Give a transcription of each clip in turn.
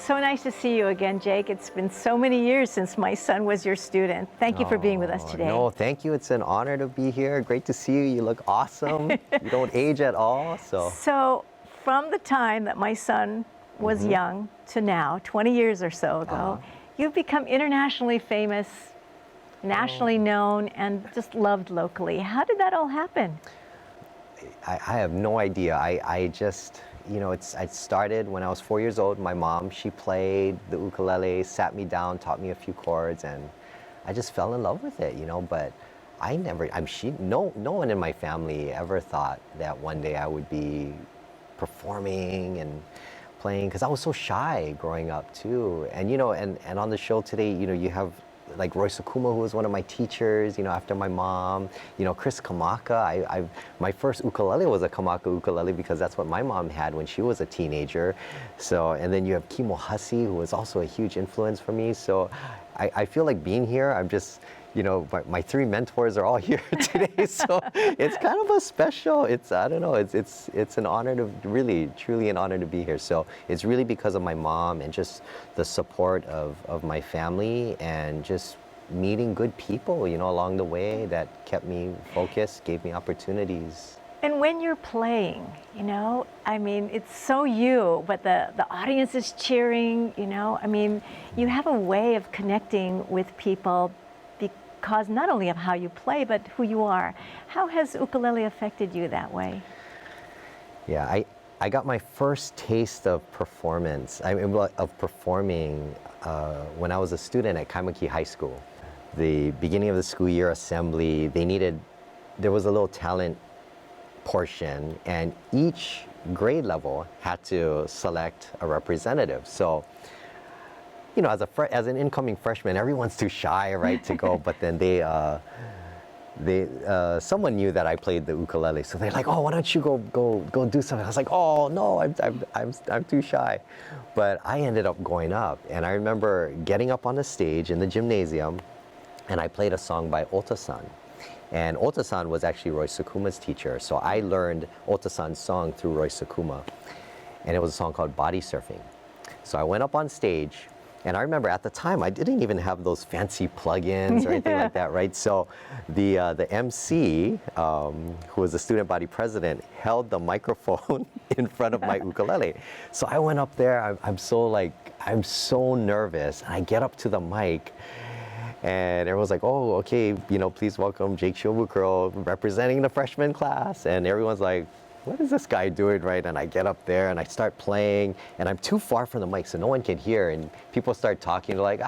so nice to see you again, Jake. It's been so many years since my son was your student. Thank you for being with us today. No, thank you. It's an honor to be here. Great to see you. You look awesome. You don't age at all. So from the time that my son was young to now, 20 years or so ago, you've become internationally famous, nationally known, and just loved locally. How did that all happen? I have no idea. I just, you know, it started when I was 4 years old. My mom, she played the ukulele, sat me down, taught me a few chords, and I just fell in love with it, you know. But no one in my family ever thought that one day I would be performing and playing, because I was so shy growing up too. And you know, and on the show today, you know, you have like Roy Sakuma, who was one of my teachers, you know, after my mom, you know, Chris Kamaka. My first ukulele was a Kamaka ukulele because that's what my mom had when she was a teenager. So, and then you have Kimo Hussey, who was also a huge influence for me. So I feel like being here, I'm just, you know, my three mentors are all here today. So it's kind of a special, I don't know, it's an honor to really, truly an honor to be here. So it's really because of my mom and just the support of my family and just meeting good people, you know, along the way that kept me focused, gave me opportunities. And when you're playing, you know, I mean, it's so you, but the audience is cheering, you know, I mean, you have a way of connecting with people because not only of how you play, but who you are. How has ukulele affected you that way? Yeah, I got my first taste of performance, of performing when I was a student at Kaimuki High School. The beginning of the school year assembly, there was a little talent portion, and each grade level had to select a representative. So, you know, as an incoming freshman, everyone's too shy, right, to go. But then someone knew that I played the ukulele, so they're like, "Oh, why don't you go do something?" I was like, "Oh no, I'm too shy," but I ended up going up, and I remember getting up on the stage in the gymnasium, and I played a song by Ota-san. And Ota-san was actually Roy Sakuma's teacher, so I learned Ota-san's song through Roy Sakuma, and it was a song called Body Surfing. So I went up on stage, and I remember at the time I didn't even have those fancy plugins or anything like that, right? So the MC, who was the student body president, held the microphone in front of my ukulele. So I went up there. I'm so nervous, and I get up to the mic. And everyone's like, "Oh, okay, you know, please welcome Jake Shimabukuro representing the freshman class." And everyone's like, "What is this guy doing?" Right? And I get up there and I start playing, and I'm too far from the mic, so no one can hear. And people start talking, they're like,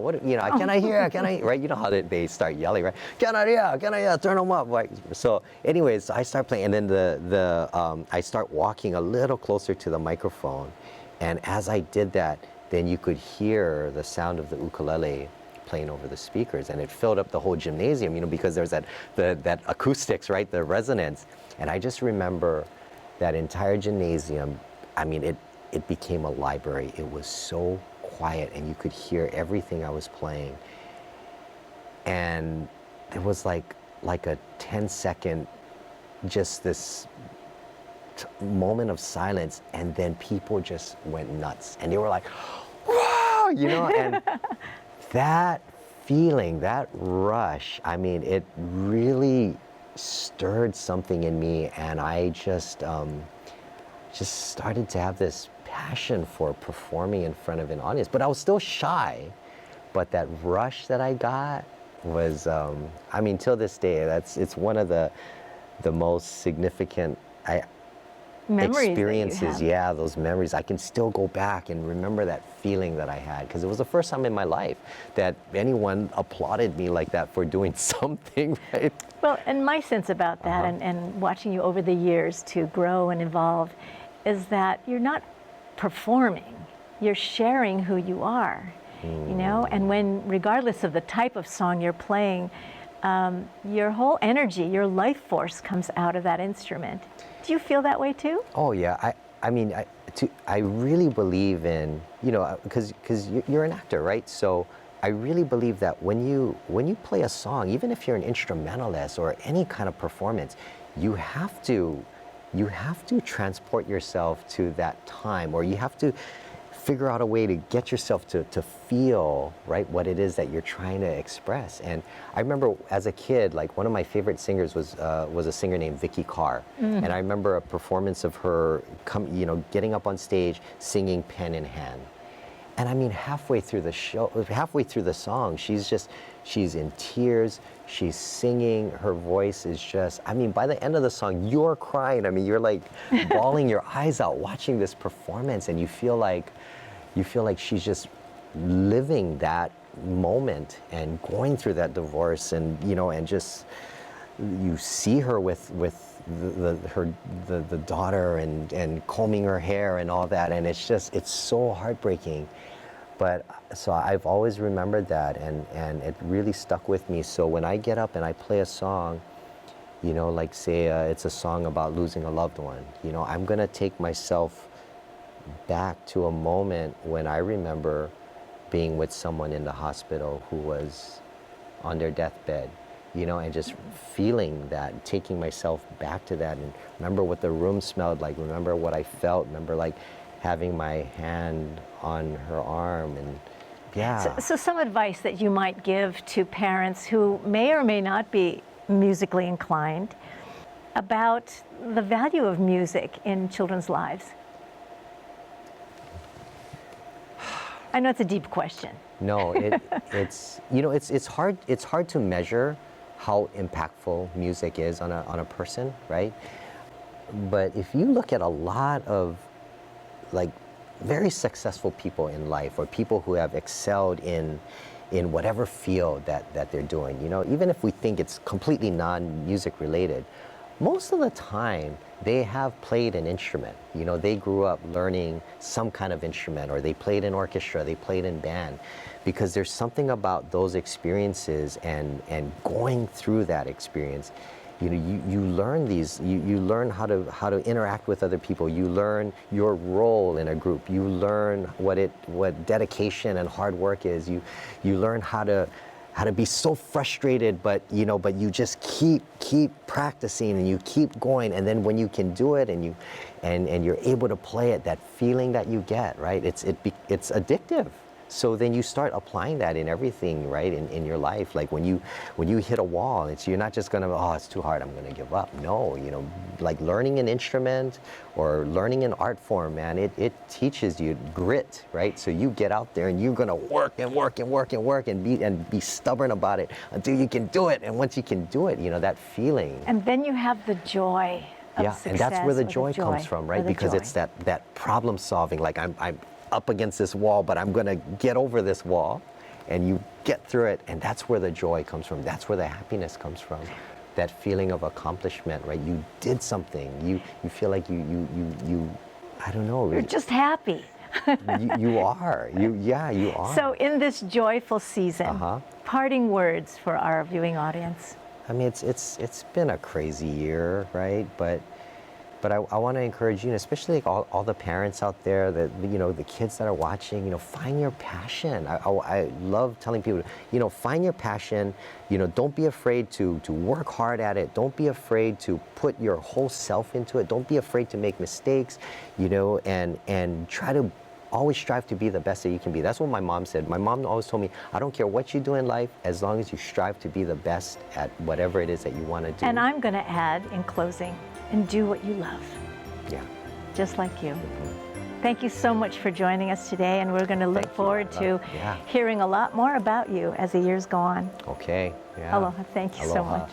"What? You know, can I hear? Can I?" Right? You know how they start yelling, right? "Can I hear? Can I hear? Turn them up!" Like, so, anyways, I start playing, and then I start walking a little closer to the microphone, and as I did that, then you could hear the sound of the ukulele playing over the speakers, and it filled up the whole gymnasium, you know, because there's that acoustics, right, the resonance. And I just remember that entire gymnasium, I mean, it became a library. It was so quiet, and you could hear everything I was playing. And there was like a 10-second, just this moment of silence, and then people just went nuts, and they were like, "Wow!" You know, and that feeling, that rush, I mean, it really stirred something in me, and I just started to have this passion for performing in front of an audience. But I was still shy, but that rush that I got was, I mean, till this day, it's one of the most significant Memories experiences. Yeah, those memories. I can still go back and remember that feeling that I had, because it was the first time in my life that anyone applauded me like that for doing something, right? Well, and my sense about that, and watching you over the years to grow and evolve, is that you're not performing, you're sharing who you are, you know, and when, regardless of the type of song you're playing, your whole energy, your life force comes out of that instrument. Do you feel that way too? Oh yeah, I mean, I really believe in, you know, because you're an actor, right? So I really believe that when you play a song, even if you're an instrumentalist or any kind of performance, you have to transport yourself to that time, or you have to figure out a way to get yourself to feel, right, what it is that you're trying to express. And I remember as a kid, like one of my favorite singers was a singer named Vicky Carr. And I remember a performance of her getting up on stage singing Pen in Hand. And I mean, halfway through the show, halfway through the song, she's in tears, she's singing, her voice is just, I mean, by the end of the song, you're crying. I mean, you're like bawling your eyes out watching this performance, and you feel like she's just living that moment and going through that divorce, and and just you see her with the daughter and combing her hair and all that, and it's so heartbreaking. But so I've always remembered that, and it really stuck with me. So when I get up and I play a song, like say it's a song about losing a loved one, I'm gonna take myself back to a moment when I remember being with someone in the hospital who was on their deathbed, and just feeling that, taking myself back to that, and remember what the room smelled like, remember what I felt, remember like having my hand on her arm, and yeah. So some advice that you might give to parents who may or may not be musically inclined about the value of music in children's lives. I know it's a deep question. No, it's hard to measure how impactful music is on a person, right? But if you look at a lot of like very successful people in life, or people who have excelled in whatever field that they're doing, even if we think it's completely non-music related, most of the time they have played an instrument. They grew up learning some kind of instrument, or they played in orchestra, they played in band, because there's something about those experiences and going through that experience. You learn you learn how to interact with other people. You learn your role in a group. You learn what dedication and hard work is. You learn how to be so frustrated, but you just keep practicing, and you keep going, and then when you can do it and you're able to play it, that feeling that you get, right? It's addictive. So then you start applying that in everything, right, in your life. Like when you hit a wall, you're not just gonna, oh, it's too hard, I'm gonna give up. No, like learning an instrument or learning an art form, man, it teaches you grit, right? So you get out there and you're gonna work and work and work and work and be stubborn about it until you can do it. And once you can do it, that feeling. And then you have the joy of success. And that's where the joy comes from, right? Because it's that problem solving. Like I'm up against this wall, but I'm gonna get over this wall, and you get through it, and that's where the joy comes from. That's where the happiness comes from. That feeling of accomplishment, right? You did something. You feel like you I don't know. You're just happy. you are. You are. So in this joyful season, parting words for our viewing audience. I mean, it's been a crazy year, right? But I want to encourage you, especially like all the parents out there, that the kids that are watching, find your passion. I love telling people, find your passion. Don't be afraid to work hard at it. Don't be afraid to put your whole self into it. Don't be afraid to make mistakes, and try to always strive to be the best that you can be. That's what my mom said. My mom always told me, I don't care what you do in life, as long as you strive to be the best at whatever it is that you want to do. And I'm going to add in closing, and do what you love. Yeah. Just like you. Thank you so much for joining us today, and we're going to look forward to hearing a lot more about you as the years go on. Okay. Yeah. Aloha. Thank you so much.